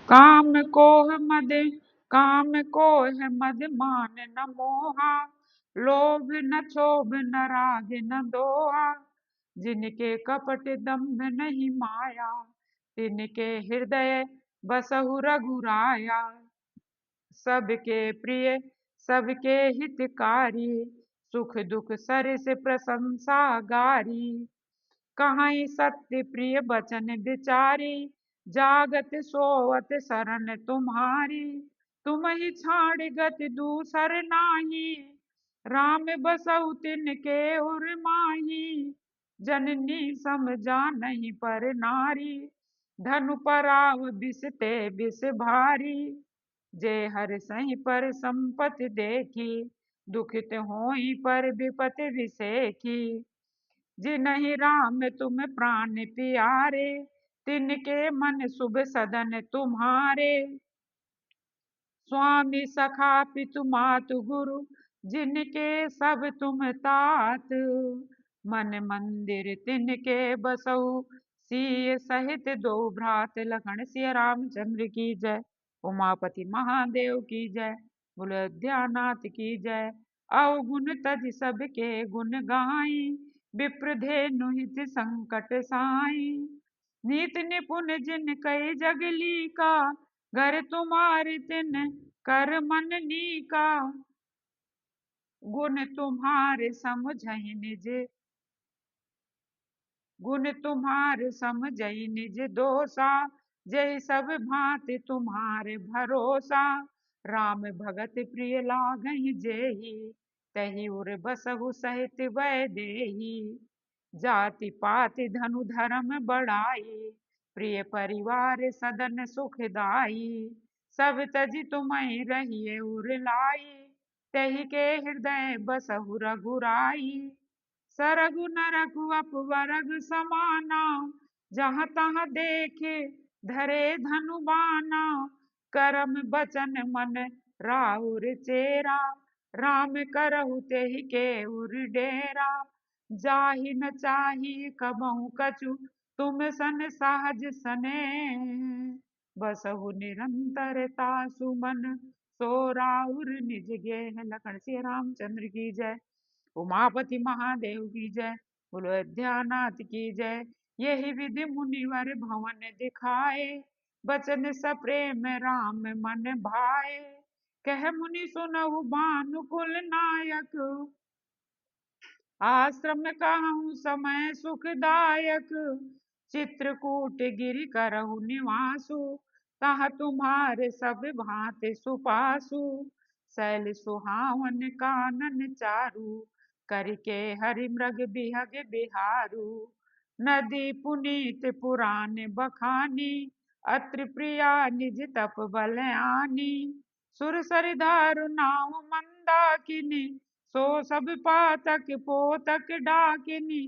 काम कोह मद काम कोह मद मान न मोहा, लोभ न क्षोभ न राग न दोहा। जिनके कपट दंभ नहीं माया, तिनके हृदय बसहु रघुराया। सबके प्रिय सबके हितकारी, सुख दुख सरिस प्रशंसा गारी। कहाई सत्य प्रिय बचन बिचारी, जागत सोवत शरण तुम्हारी। तुम ही छाड़ गति दूसर नाही, राम बसहु तिनके उर माही। जननी समझा नहीं पर नारी, धनु पराव बिस ते बिस भारी। जय हर सही पर संपत्ति देखी, दुखित होई पर विपति विसेखी। जिनहि राम तुम प्राण प्यारे, तिनके मन शुभ सदन तुम्हारे। स्वामी सखा पितु मातु गुरु, जिनके सब तुम तात। मन मंदिर तिनके बसहु, सिय सहित दो भ्रात। लखन सिय रामचंद्र की जय। उमापति महादेव की जय। बोलो अयोध्यानाथ की जय। अवगुण तज सबके गुण गाई, विप्रधेनु हित संकट साई। नीत निपुण जिन कई जगली का, घर तुम्हारे तिन कर मन नीका। गुण तुम्हारे समझहि निज गुण तुम्हारे समझहि निज दोषा। जय सब भांति तुम्हारे भरोसा। राम भगत प्रिय लागहि जेहि, तहि उर बसहु सहित वैदेही। जाति पाति धनु धर्म बढ़ाई, प्रिय परिवार सदन सुखदाई। सब तज तुम्हि रहिए उर लाई, तहि के हृदय बसहु रघुराई। सरगु नरगु अपवरग समाना, जहाँ तहाँ देखे धरे धनु बाना। करम बचन मन राउर चेरा, राम करहु तेहि के उर डेरा। जाहि न चाही कबहु कछु, तुम सन सहज सने। बसहु निरंतरता सुमन, सो राउर निज गेह। लखन सिया रामचंद्र की जय। उमापति महादेव की जय। बोलो अयोध्यानाथ की जय। यही विधि मुनिवर भवन दिखाए, बचन सप्रेम राम मन भाए। कह मुनि सुनहु भानुकुल नायक, आश्रम कहूँ समय सुखदायक। चित्रकूट गिरि करहु निवासु, तहाँ तुम्हारे सब भांति सुपासु। शैल सुहावन कानन चारु, करके हरि मृग बिहग बिहारू। नदी पुनीत पुराण बखानी, अत्रि प्रिया निज तप बल आनी। सुरसर धारु नाव मंदाकिनी, सो सब पातक पोतक डाकिनी।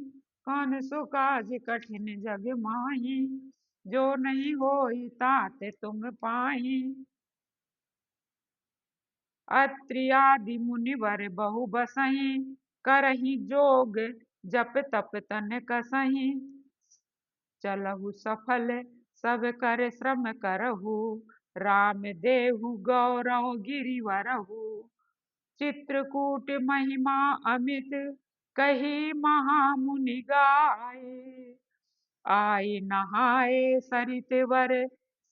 कौन सो काज कठिन जग माही, जो नहीं होई तात तुम पाही। अत्रि आदि मुनिवर बहु बसहि, करहि जोग जप तप तन कसहि। चलहु सफल सब कर श्रम करहु, राम देहु गौरव गिरिवरहु। चित्रकूट महिमा अमित, कही महामुनि गाए। आए नहाए सरित वर,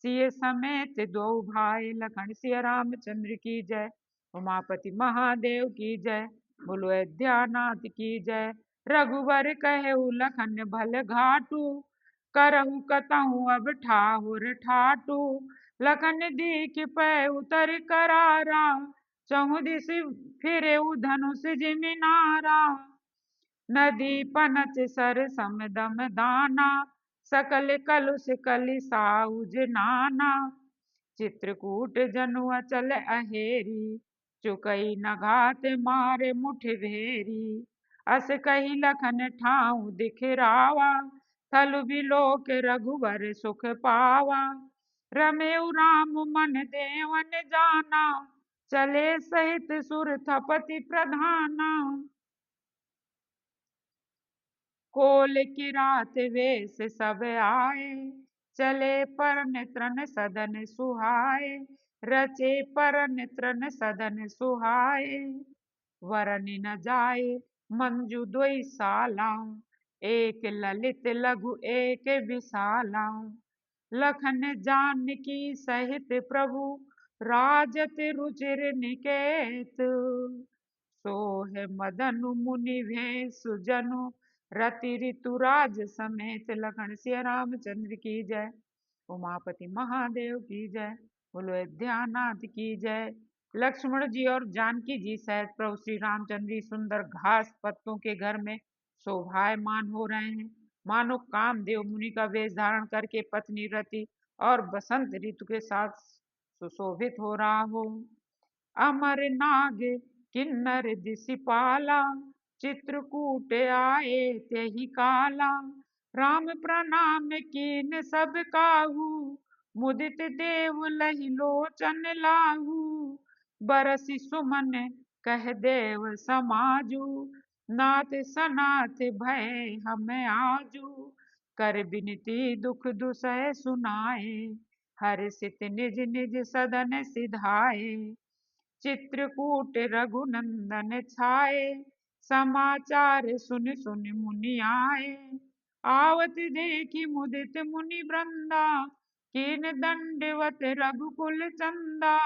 सिय समेत दो भाई। लखन सिया रामचंद्र की जय। उमापति महादेव की जय। बोलो अयोध्यानाथ की जय। रघुवर कहु लखन भल घाटू, करहु कतहु अब ठाहुर ठाटू। लखन दीख पै उतर करारा, चहु दिस फिरे धनुष जिमिनारा। नदी पनच सर समदम दाना, सकल कलुष कलि साउज नाना। चित्रकूट जनु अचल अहेरी, चुकई न घात मारे मुठ भेरी। अस कही लखन ठाऊ दिखरावा, थल बिलोक रघुवर सुख पावा। रमेउ राम मन देवन जाना, चले सहित सुर थपति प्रधाना। कोल किरात वेश सब आए, चले पर नित्रन सदन सुहाए, रचे पर नित्रन सदन सुहाए। वरनि न जाए मंजू दोई साला, एक ललित लघु एक विशाला। लखन जानकी सहित प्रभु, राजत रुचिर निकेत। सोह मदनु मुनि भेषु जनु, रति ऋतुराज समेत। लखन सिया रामचंद्र की जय। उमापति महादेव की जय। बोलो अयोध्यानाथ की जय। लक्ष्मण जी और जानकी जी सहित प्रभु श्री रामचंद्र जी सुंदर घास पत्तों के घर में शोभायमान हो रहे हैं। मानो कामदेव मुनि का वेश धारण करके पत्नी रति और बसंत ऋतु के साथ सुशोभित हो रहा हो। अमर नाग किन्नर दिसिपाला, चित्रकूट आए तेहि काला। राम प्रणाम कीन सब काहू, मुदित देव लहि लोचन लाहू। बरसि सुमन कह देव समाजू, नाथ सनाथ भय हम आजू। कर बिनती दुख दुसह सुनाए, हर्षित निज निज सदन सिधाए। चित्रकूट रघुनंदन छाए, समाचार सुन सुन मुनि आए। आवत देखी मुदित मुनि वृंदा, कीन दंडवत रघुकुल चंदा।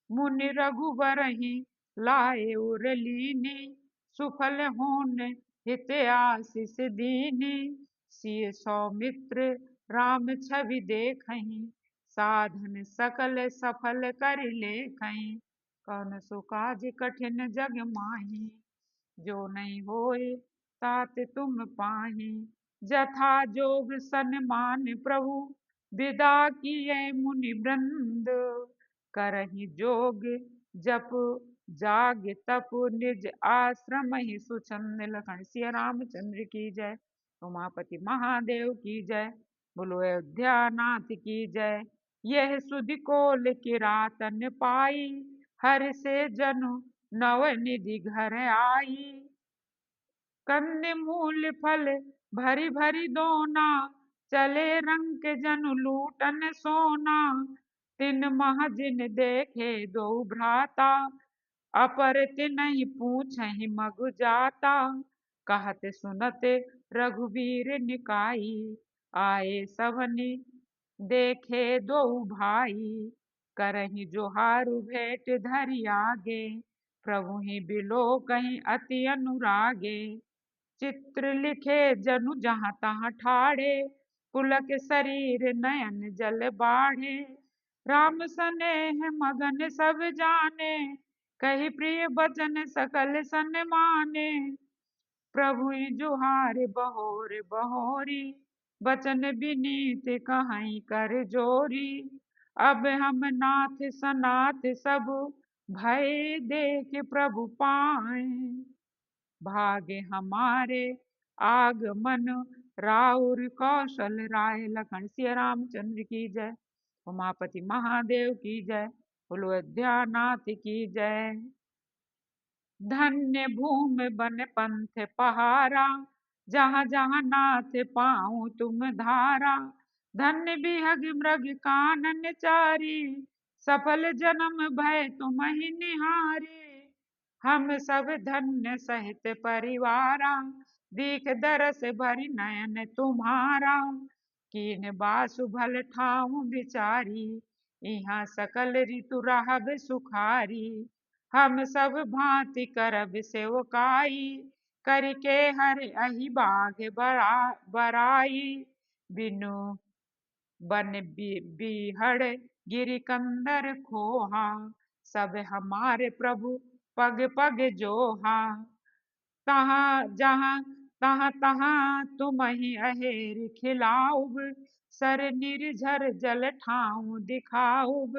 मुनि रघुबरहि लाए उर लीनी, सुफल होन हित आशीष दीनी। सिय सौमित्र राम छवि देखहि, साधन सकल सफल कर लेखहि। कौन सो काज कठिन जग माही, जो नहीं होए तात तुम पाही। जथा जोग सन्मान प्रभु, विदा किए मुनि वृंद। करहि जोग जप जाग तप, निज आश्रम ही सुचंद। लखन सिया रामचंद्र की जय। उमापति महादेव की जय। बोलो अयोध्या नाथ की जय। यह सुधि कोल किरातन पाई, हर से जनु नव निधि घर आई। कंद मूल फल भरी भरी दोना, चले रंक जनु लूटन सोना। तिन मह जिन देखे दो भ्राता, अपर तिनहि पूछहि मगु जाता। कहत सुनत रघुवीर निकाई, आए सभनि देखे दो भाई। करहि जोहारु भेंट धरि आगे, प्रभु ही बिलो कहीं अति अनुरागे। चित्र लिखे जनु जहाँ तहाँ ठाड़े, पुलक शरीर नयन जल बाढ़े। राम सनेह मगन सब जाने, कही प्रिय बचन सकल सन माने। प्रभु जुहार बहोर बहोरी, बचन विनीत कहीं कर जोरी। अब हम नाथ सनाथ सब, भय देख प्रभु पाए। भाग्य हमारे आगमन राउर कौशल राय। लखन सिया रामचंद्र की जय। उमापति महादेव की जय। बोलो अयोध्या नाथ की जय। धन्य भूमि बन पंथ पहारा, जहाँ जहाँ नाथ पाऊँ तुम धारा। धन्य बिहग मृग कानन चारी, सफल जन्म भय तुम ही निहारे। हम सब धन्य सहित परिवारा, दीख दरस भरि नयन तुम्हारा। कीन बासु भल ठाऊँ बिचारी, इहाँ सकल ऋतु रहब सुखारी। हम सब भांति करब सेवकाई, करके हर अहि बाघ बराई। बिनु बन बीहड़ गिरि कंदर खोहा, सब हमारे प्रभु पग पग जोहा। तहाँ जहाँ तहाँ तहाँ तुम ही अहेर खिलाऊब, सर निर्झर जल ठाऊँ दिखाऊब।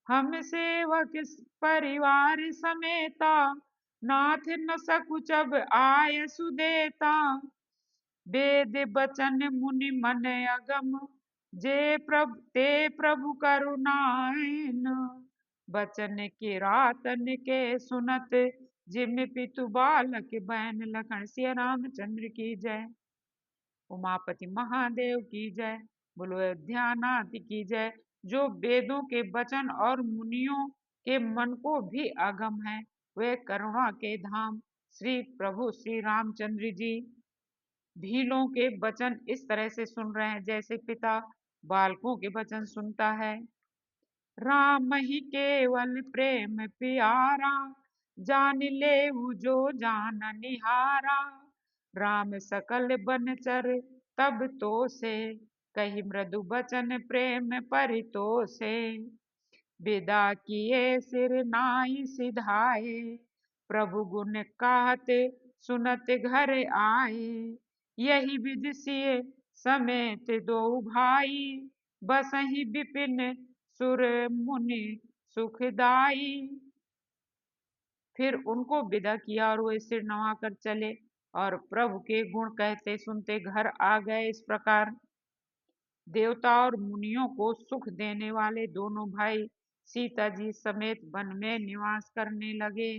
हम सेवक परिवार समेता, नाथ न सकुचब आय सुदेता। वेद बचन मुनि मन अगम, ते प्रभु करुणाएन। बचन किरातन के सुनत, जिम पितु बालक बैन। लखन सिया रामचंद्र की जय। उमापति महादेव की जय। बोलो अयोध्यानाथ की जय। जो वेदों के वचन और मुनियों के मन को भी अगम है, वे करुणा के धाम श्री प्रभु श्री रामचंद्र जी भीलों के वचन इस तरह से सुन रहे हैं जैसे पिता बालकों के वचन सुनता है। राम ही केवल प्रेम प्यारा, जान ले जो जान निहारा। राम सकल बनचर तब तो से, कही मृदु बचन प्रेम परितोषे। विदा किए सिर नाई सिधाए, प्रभु गुण कहत सुनत घर आए। यही विधि सिय समेत दो भाई, बसहि विपिन सुर मुनि सुखदाई। फिर उनको विदा किया और वे सिर नवा कर चले और प्रभु के गुण कहते सुनते घर आ गए। इस प्रकार देवता और मुनियों को सुख देने वाले दोनों भाई सीता जी समेत वन में निवास करने लगे।